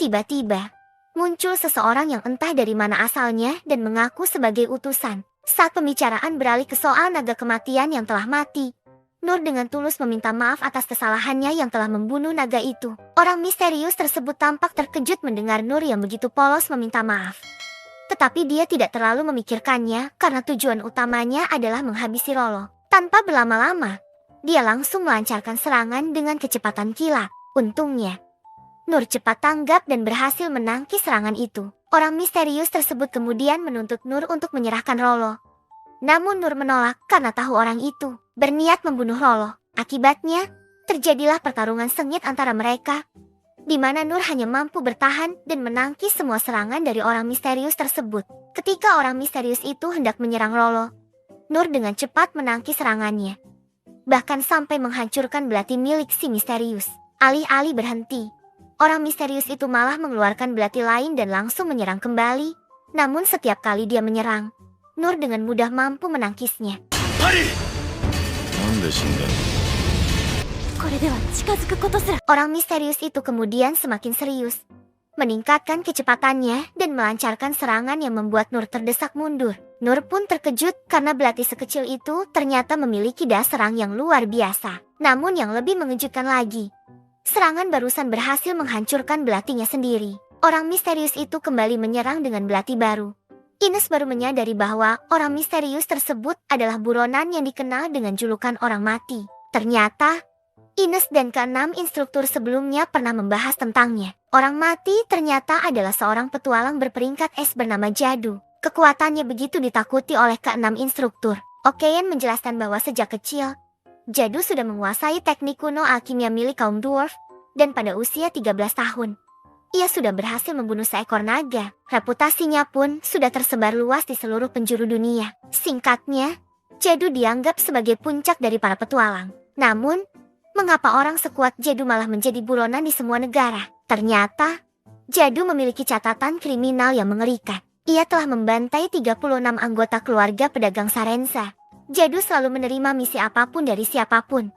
Tiba-tiba, muncul seseorang yang entah dari mana asalnya dan mengaku sebagai utusan. Saat pembicaraan beralih ke soal naga kematian yang telah mati, Nur dengan tulus meminta maaf atas kesalahannya yang telah membunuh naga itu. Orang misterius tersebut tampak terkejut mendengar Nur yang begitu polos meminta maaf. Tetapi dia tidak terlalu memikirkannya karena tujuan utamanya adalah menghabisi Rolo. Tanpa berlama-lama, dia langsung melancarkan serangan dengan kecepatan kilat. Untungnya, Nur cepat tanggap dan berhasil menangkis serangan itu. Orang misterius tersebut kemudian menuntut Nur untuk menyerahkan Rolo. Namun Nur menolak karena tahu orang itu berniat membunuh Rolo. Akibatnya, terjadilah pertarungan sengit antara mereka, di mana Nur hanya mampu bertahan dan menangkis semua serangan dari orang misterius tersebut. Ketika orang misterius itu hendak menyerang Rolo, Nur dengan cepat menangkis serangannya, bahkan sampai menghancurkan belati milik si misterius. Alih-alih berhenti, orang misterius itu malah mengeluarkan belati lain dan langsung menyerang kembali. Namun setiap kali dia menyerang, Nur dengan mudah mampu menangkisnya. Orang misterius itu kemudian semakin serius, meningkatkan kecepatannya dan melancarkan serangan yang membuat Nur terdesak mundur. Nur pun terkejut karena belati sekecil itu ternyata memiliki daya serang yang luar biasa. Namun yang lebih mengejutkan lagi, serangan barusan berhasil menghancurkan belatinya sendiri. Orang misterius itu kembali menyerang dengan belati baru. Ines baru menyadari bahwa orang misterius tersebut adalah buronan yang dikenal dengan julukan orang mati. Ternyata, Ines dan keenam instruktur sebelumnya pernah membahas tentangnya. Orang mati ternyata adalah seorang petualang berperingkat S bernama Jadu. Kekuatannya begitu ditakuti oleh keenam instruktur. Okean menjelaskan bahwa sejak kecil, Jadu sudah menguasai teknik kuno alkimia milik kaum dwarf, dan pada usia 13 tahun, ia sudah berhasil membunuh seekor naga. Reputasinya pun sudah tersebar luas di seluruh penjuru dunia. Singkatnya, Jadu dianggap sebagai puncak dari para petualang. Namun, mengapa orang sekuat Jadu malah menjadi buronan di semua negara? Ternyata, Jadu memiliki catatan kriminal yang mengerikan. Ia telah membantai 36 anggota keluarga pedagang Sarensa. Jadu selalu menerima misi apapun dari siapapun,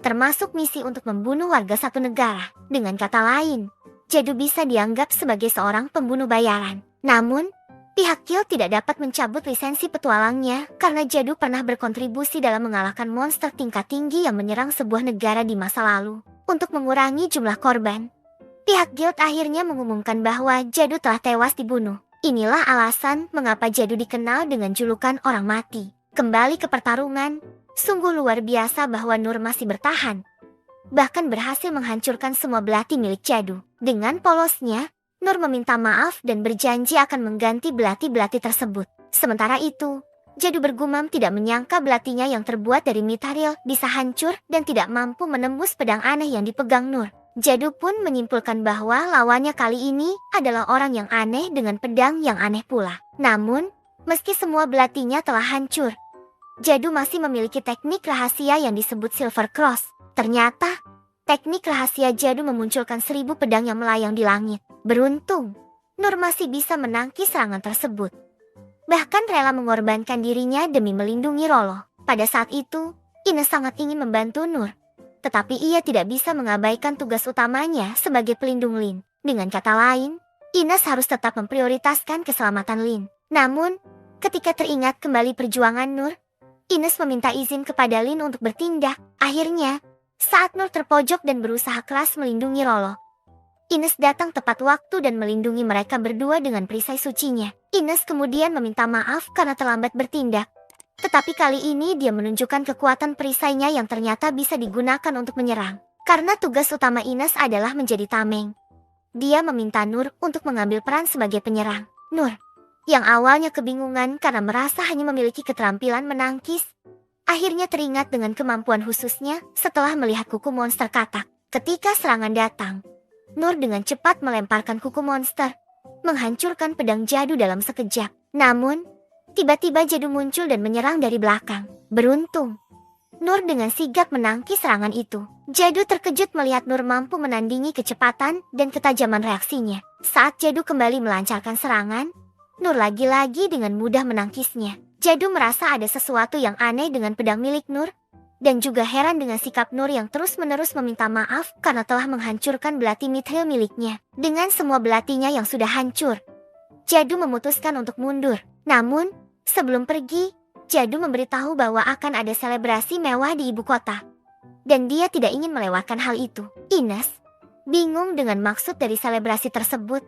termasuk misi untuk membunuh warga satu negara. Dengan kata lain, Jadu bisa dianggap sebagai seorang pembunuh bayaran. Namun, pihak Guild tidak dapat mencabut lisensi petualangnya karena Jadu pernah berkontribusi dalam mengalahkan monster tingkat tinggi yang menyerang sebuah negara di masa lalu. Untuk mengurangi jumlah korban, pihak Guild akhirnya mengumumkan bahwa Jadu telah tewas dibunuh. Inilah alasan mengapa Jadu dikenal dengan julukan orang mati. Kembali ke pertarungan, sungguh luar biasa bahwa Nur masih bertahan, bahkan berhasil menghancurkan semua belati milik Jadu. Dengan polosnya, Nur meminta maaf dan berjanji akan mengganti belati-belati tersebut. Sementara itu, Jadu bergumam tidak menyangka belatinya yang terbuat dari mithril bisa hancur dan tidak mampu menembus pedang aneh yang dipegang Nur. Jadu pun menyimpulkan bahwa lawannya kali ini adalah orang yang aneh dengan pedang yang aneh pula. Namun, meski semua belatinya telah hancur, Jadu masih memiliki teknik rahasia yang disebut Silver Cross. Ternyata, teknik rahasia Jadu memunculkan 1000 pedang yang melayang di langit. Beruntung, Nur masih bisa menangkis serangan tersebut, bahkan rela mengorbankan dirinya demi melindungi Rolo. Pada saat itu, Ines sangat ingin membantu Nur, tetapi ia tidak bisa mengabaikan tugas utamanya sebagai pelindung Lin. Dengan kata lain, Ines harus tetap memprioritaskan keselamatan Lin. Namun, ketika teringat kembali perjuangan Nur, Ines meminta izin kepada Lin untuk bertindak. Akhirnya, saat Nur terpojok dan berusaha keras melindungi Rolo, Ines datang tepat waktu dan melindungi mereka berdua dengan perisai sucinya. Ines kemudian meminta maaf karena terlambat bertindak. Tetapi kali ini dia menunjukkan kekuatan perisainya yang ternyata bisa digunakan untuk menyerang. Karena tugas utama Ines adalah menjadi tameng, dia meminta Nur untuk mengambil peran sebagai penyerang. Nur, yang awalnya kebingungan karena merasa hanya memiliki keterampilan menangkis, akhirnya teringat dengan kemampuan khususnya setelah melihat kuku monster katak. Ketika serangan datang, Nur dengan cepat melemparkan kuku monster, menghancurkan pedang Jadu dalam sekejap. Namun, tiba-tiba Jadu muncul dan menyerang dari belakang. Beruntung, Nur dengan sigap menangkis serangan itu. Jadu terkejut melihat Nur mampu menandingi kecepatan dan ketajaman reaksinya. Saat Jadu kembali melancarkan serangan, Nur lagi-lagi dengan mudah menangkisnya. Jadu merasa ada sesuatu yang aneh dengan pedang milik Nur, dan juga heran dengan sikap Nur yang terus-menerus meminta maaf karena telah menghancurkan belati mithril miliknya. Dengan semua belatinya yang sudah hancur, Jadu memutuskan untuk mundur. Namun, sebelum pergi, Jadu memberitahu bahwa akan ada selebrasi mewah di ibu kota, dan dia tidak ingin melewatkan hal itu. Ines bingung dengan maksud dari selebrasi tersebut,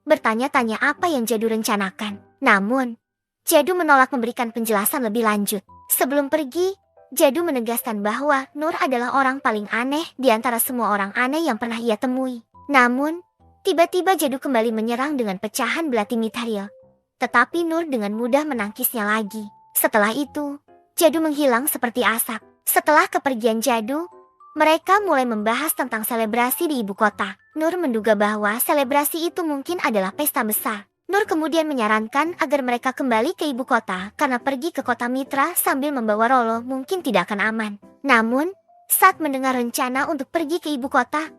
bertanya-tanya apa yang Jadu rencanakan. Namun, Jadu menolak memberikan penjelasan lebih lanjut. Sebelum pergi, Jadu menegaskan bahwa Nur adalah orang paling aneh di antara semua orang aneh yang pernah ia temui. Namun, tiba-tiba Jadu kembali menyerang dengan pecahan belati mithril. Tetapi Nur dengan mudah menangkisnya lagi. Setelah itu, Jadu menghilang seperti asap. Setelah kepergian Jadu, mereka mulai membahas tentang selebrasi di ibu kota. Nur menduga bahwa selebrasi itu mungkin adalah pesta besar. Nur kemudian menyarankan agar mereka kembali ke ibu kota karena pergi ke kota Mitra sambil membawa Rolo mungkin tidak akan aman. Namun, saat mendengar rencana untuk pergi ke ibu kota,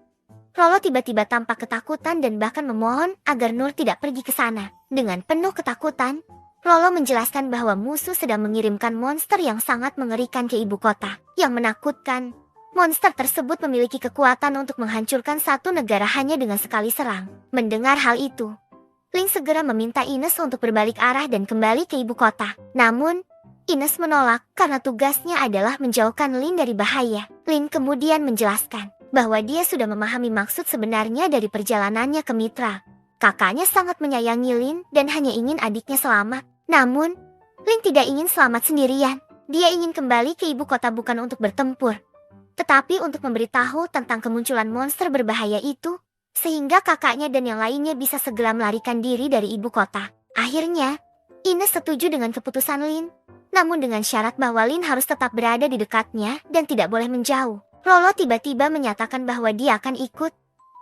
Rolo tiba-tiba tampak ketakutan dan bahkan memohon agar Nur tidak pergi ke sana. Dengan penuh ketakutan, Rolo menjelaskan bahwa musuh sedang mengirimkan monster yang sangat mengerikan ke ibu kota. Yang menakutkan, monster tersebut memiliki kekuatan untuk menghancurkan satu negara hanya dengan sekali serang. Mendengar hal itu, Lin segera meminta Ines untuk berbalik arah dan kembali ke ibu kota. Namun, Ines menolak karena tugasnya adalah menjauhkan Lin dari bahaya. Lin kemudian menjelaskan bahwa dia sudah memahami maksud sebenarnya dari perjalanannya ke Mitra. Kakaknya sangat menyayangi Lin dan hanya ingin adiknya selamat. Namun, Lin tidak ingin selamat sendirian. Dia ingin kembali ke ibu kota bukan untuk bertempur, tetapi untuk memberitahu tentang kemunculan monster berbahaya itu, sehingga kakaknya dan yang lainnya bisa segera melarikan diri dari ibu kota. Akhirnya, Ines setuju dengan keputusan Lin, namun dengan syarat bahwa Lin harus tetap berada di dekatnya dan tidak boleh menjauh. Rolo tiba-tiba menyatakan bahwa dia akan ikut,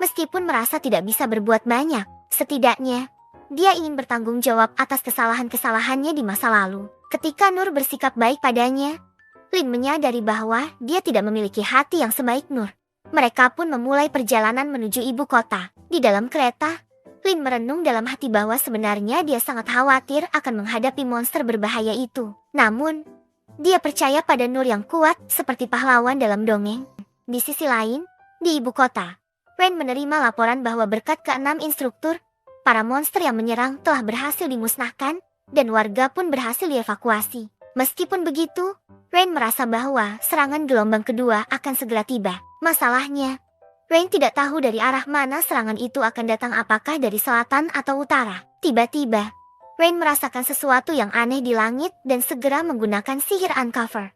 meskipun merasa tidak bisa berbuat banyak. Setidaknya, dia ingin bertanggung jawab atas kesalahan-kesalahannya di masa lalu. Ketika Nur bersikap baik padanya, Lin menyadari bahwa dia tidak memiliki hati yang sebaik Nur. Mereka pun memulai perjalanan menuju ibu kota. Di dalam kereta, Lin merenung dalam hati bahwa sebenarnya dia sangat khawatir akan menghadapi monster berbahaya itu. Namun, dia percaya pada Nur yang kuat seperti pahlawan dalam dongeng. Di sisi lain, di ibu kota, Ren menerima laporan bahwa berkat ke-6 instruktur, para monster yang menyerang telah berhasil dimusnahkan dan warga pun berhasil dievakuasi. Meskipun begitu, Ren merasa bahwa serangan gelombang kedua akan segera tiba. Masalahnya, Ren tidak tahu dari arah mana serangan itu akan datang, apakah dari selatan atau utara. Tiba-tiba, Ren merasakan sesuatu yang aneh di langit dan segera menggunakan sihir uncover.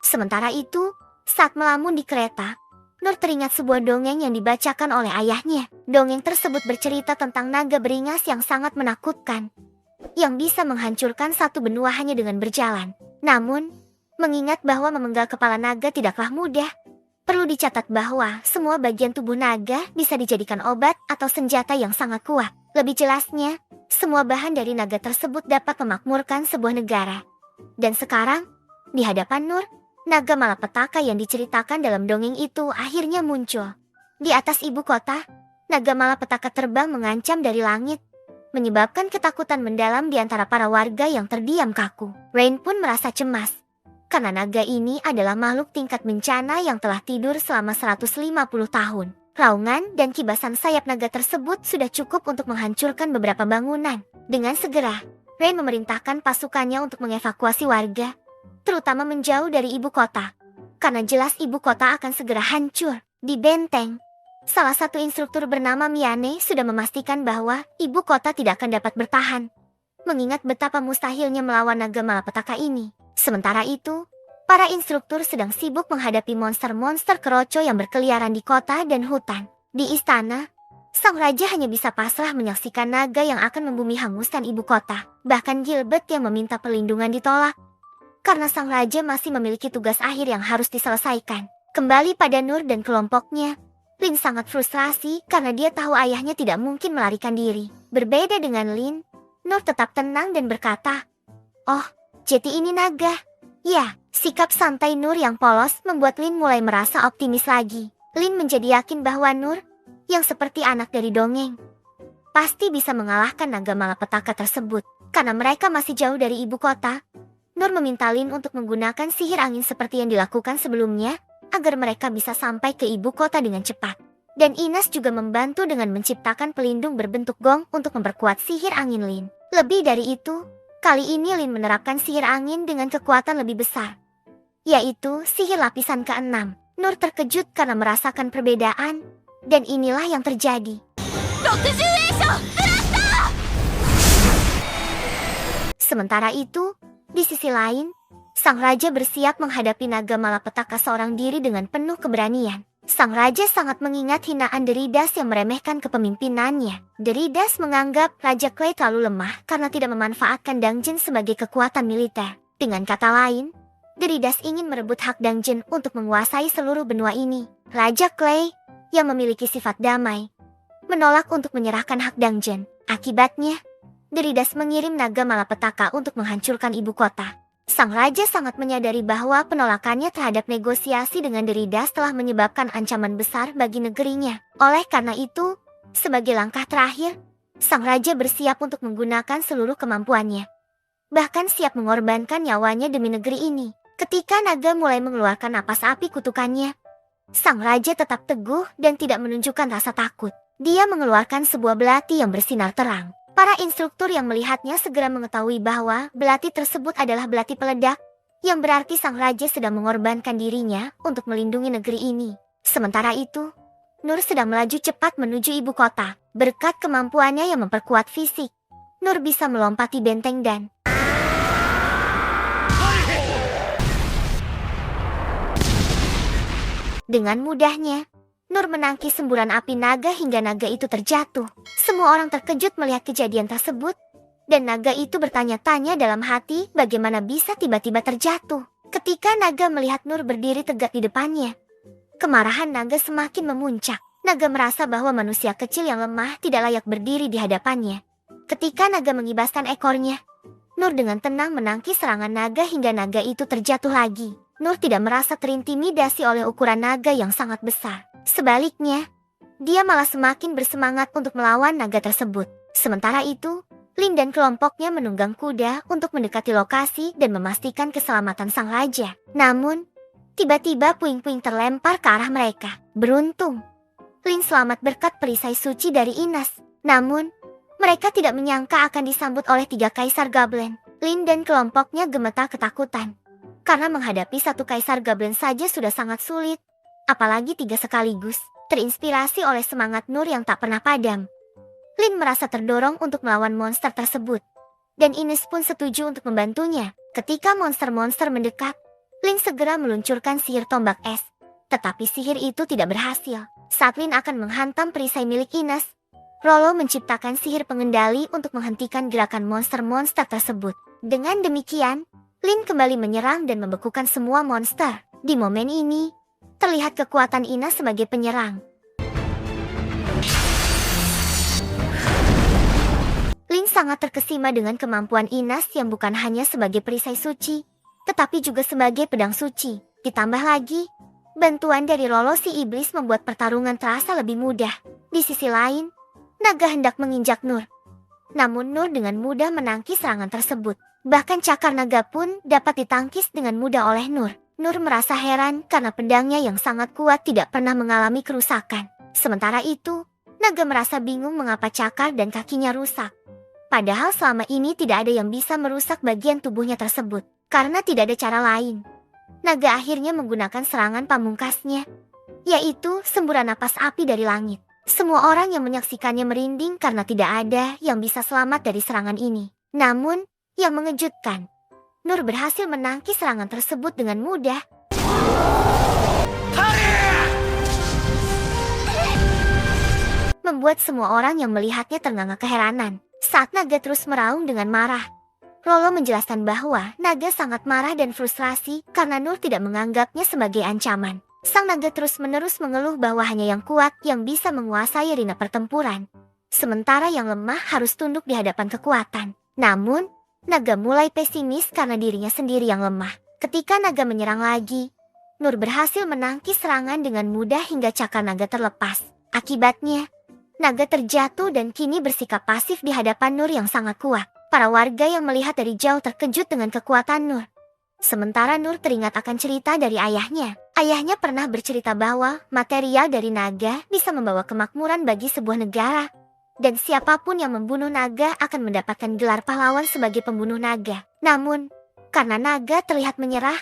Sementara itu, saat melamun di kereta, Nur teringat sebuah dongeng yang dibacakan oleh ayahnya. Dongeng tersebut bercerita tentang naga beringas yang sangat menakutkan, yang bisa menghancurkan satu benua hanya dengan berjalan. Namun, mengingat bahwa memenggal kepala naga tidaklah mudah, perlu dicatat bahwa semua bagian tubuh naga bisa dijadikan obat atau senjata yang sangat kuat. Lebih jelasnya, semua bahan dari naga tersebut dapat memakmurkan sebuah negara. Dan sekarang, di hadapan Nur, naga malapetaka yang diceritakan dalam dongeng itu akhirnya muncul. Di atas ibu kota, naga malapetaka terbang mengancam dari langit, menyebabkan ketakutan mendalam di antara para warga yang terdiam kaku. Rain pun merasa cemas, karena naga ini adalah makhluk tingkat bencana yang telah tidur selama 150 tahun. Raungan dan kibasan sayap naga tersebut sudah cukup untuk menghancurkan beberapa bangunan. Dengan segera, Rain memerintahkan pasukannya untuk mengevakuasi warga, terutama menjauh dari ibu kota, karena jelas ibu kota akan segera hancur. Di benteng, salah satu instruktur bernama Miane sudah memastikan bahwa ibu kota tidak akan dapat bertahan, mengingat betapa mustahilnya melawan naga malapetaka ini. Sementara itu, para instruktur sedang sibuk menghadapi monster-monster keroco yang berkeliaran di kota dan hutan. Di istana, sang raja hanya bisa pasrah menyaksikan naga yang akan membumi hanguskan ibu kota. Bahkan Gilbert yang meminta perlindungan ditolak, karena sang raja masih memiliki tugas akhir yang harus diselesaikan. Kembali pada Nur dan kelompoknya, Lin sangat frustrasi karena dia tahu ayahnya tidak mungkin melarikan diri. Berbeda dengan Lin, Nur tetap tenang dan berkata, "Oh, jadi ini naga." Ya, sikap santai Nur yang polos membuat Lin mulai merasa optimis lagi. Lin menjadi yakin bahwa Nur, yang seperti anak dari dongeng, pasti bisa mengalahkan naga malapetaka tersebut. Karena mereka masih jauh dari ibu kota, Nur meminta Lin untuk menggunakan sihir angin seperti yang dilakukan sebelumnya, agar mereka bisa sampai ke ibu kota dengan cepat. Dan Ines juga membantu dengan menciptakan pelindung berbentuk gong untuk memperkuat sihir angin Lin. Lebih dari itu, kali ini Lin menerapkan sihir angin dengan kekuatan lebih besar, yaitu sihir lapisan ke-6. Nur terkejut karena merasakan perbedaan, dan inilah yang terjadi. Sementara itu, di sisi lain, sang raja bersiap menghadapi naga malapetaka seorang diri dengan penuh keberanian. Sang raja sangat mengingat hinaan Deridas yang meremehkan kepemimpinannya. Deridas menganggap Raja Clay terlalu lemah karena tidak memanfaatkan Dungeon sebagai kekuatan militer. Dengan kata lain, Deridas ingin merebut hak Dungeon untuk menguasai seluruh benua ini. Raja Clay, yang memiliki sifat damai, menolak untuk menyerahkan hak Dungeon. Akibatnya, Deridas mengirim naga malapetaka untuk menghancurkan ibu kota. Sang raja sangat menyadari bahwa penolakannya terhadap negosiasi dengan Deridas telah menyebabkan ancaman besar bagi negerinya. Oleh karena itu, sebagai langkah terakhir, sang raja bersiap untuk menggunakan seluruh kemampuannya. Bahkan siap mengorbankan nyawanya demi negeri ini. Ketika naga mulai mengeluarkan napas api kutukannya, sang raja tetap teguh dan tidak menunjukkan rasa takut. Dia mengeluarkan sebuah belati yang bersinar terang. Para instruktur yang melihatnya segera mengetahui bahwa belati tersebut adalah belati peledak, yang berarti sang raja sedang mengorbankan dirinya untuk melindungi negeri ini. Sementara itu, Nur sedang melaju cepat menuju ibu kota. Berkat kemampuannya yang memperkuat fisik, Nur bisa melompati benteng dan dengan mudahnya, Nur menangkis semburan api naga hingga naga itu terjatuh. Semua orang terkejut melihat kejadian tersebut, dan naga itu bertanya-tanya dalam hati bagaimana bisa tiba-tiba terjatuh. Ketika naga melihat Nur berdiri tegak di depannya, kemarahan naga semakin memuncak. Naga merasa bahwa manusia kecil yang lemah tidak layak berdiri di hadapannya. Ketika naga mengibaskan ekornya, Nur dengan tenang menangkis serangan naga hingga naga itu terjatuh lagi. Nur tidak merasa terintimidasi oleh ukuran naga yang sangat besar. Sebaliknya, dia malah semakin bersemangat untuk melawan naga tersebut. Sementara itu, Lin dan kelompoknya menunggang kuda untuk mendekati lokasi dan memastikan keselamatan sang raja. Namun, tiba-tiba puing-puing terlempar ke arah mereka. Beruntung, Lin selamat berkat perisai suci dari Ines. Namun, mereka tidak menyangka akan disambut oleh 3 kaisar Goblin. Lin dan kelompoknya gemetar ketakutan. Karena menghadapi 1 kaisar Goblin saja sudah sangat sulit, apalagi 3 sekaligus. Terinspirasi oleh semangat Nur yang tak pernah padam, Lin merasa terdorong untuk melawan monster tersebut. Dan Ines pun setuju untuk membantunya. Ketika monster-monster mendekat, Lin segera meluncurkan sihir tombak es. Tetapi sihir itu tidak berhasil. Saat Lin akan menghantam perisai milik Ines, Rollo menciptakan sihir pengendali untuk menghentikan gerakan monster-monster tersebut. Dengan demikian, Lin kembali menyerang dan membekukan semua monster. Di momen ini, terlihat kekuatan Ines sebagai penyerang. Lin sangat terkesima dengan kemampuan Ines yang bukan hanya sebagai perisai suci, tetapi juga sebagai pedang suci. Ditambah lagi, bantuan dari Rollo si iblis membuat pertarungan terasa lebih mudah. Di sisi lain, naga hendak menginjak Nur. Namun Nur dengan mudah menangkis serangan tersebut. Bahkan cakar naga pun dapat ditangkis dengan mudah oleh Nur. Nur merasa heran karena pedangnya yang sangat kuat tidak pernah mengalami kerusakan. Sementara itu, naga merasa bingung mengapa cakar dan kakinya rusak. Padahal selama ini tidak ada yang bisa merusak bagian tubuhnya tersebut. Karena tidak ada cara lain, naga akhirnya menggunakan serangan pamungkasnya, yaitu semburan napas api dari langit. Semua orang yang menyaksikannya merinding karena tidak ada yang bisa selamat dari serangan ini. Namun, yang mengejutkan, Nur berhasil menangkis serangan tersebut dengan mudah. Membuat semua orang yang melihatnya ternganga keheranan. Saat naga terus meraung dengan marah, Rollo menjelaskan bahwa naga sangat marah dan frustrasi karena Nur tidak menganggapnya sebagai ancaman. Sang naga terus-menerus mengeluh bahwa hanya yang kuat yang bisa menguasai arena pertempuran, sementara yang lemah harus tunduk di hadapan kekuatan. Namun, naga mulai pesimis karena dirinya sendiri yang lemah. Ketika naga menyerang lagi, Nur berhasil menangkis serangan dengan mudah hingga cakar naga terlepas. Akibatnya, Naga terjatuh dan kini bersikap pasif di hadapan Nur yang sangat kuat. Para warga yang melihat dari jauh terkejut dengan kekuatan Nur. Sementara Nur teringat akan cerita dari ayahnya. Ayahnya pernah bercerita bahwa material dari naga bisa membawa kemakmuran bagi sebuah negara. Dan siapapun yang membunuh naga akan mendapatkan gelar pahlawan sebagai pembunuh naga. Namun, karena naga terlihat menyerah,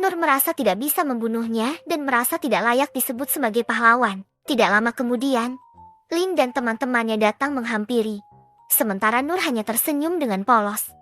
Nur merasa tidak bisa membunuhnya dan merasa tidak layak disebut sebagai pahlawan. Tidak lama kemudian, Lin dan teman-temannya datang menghampiri. Sementara Nur hanya tersenyum dengan polos.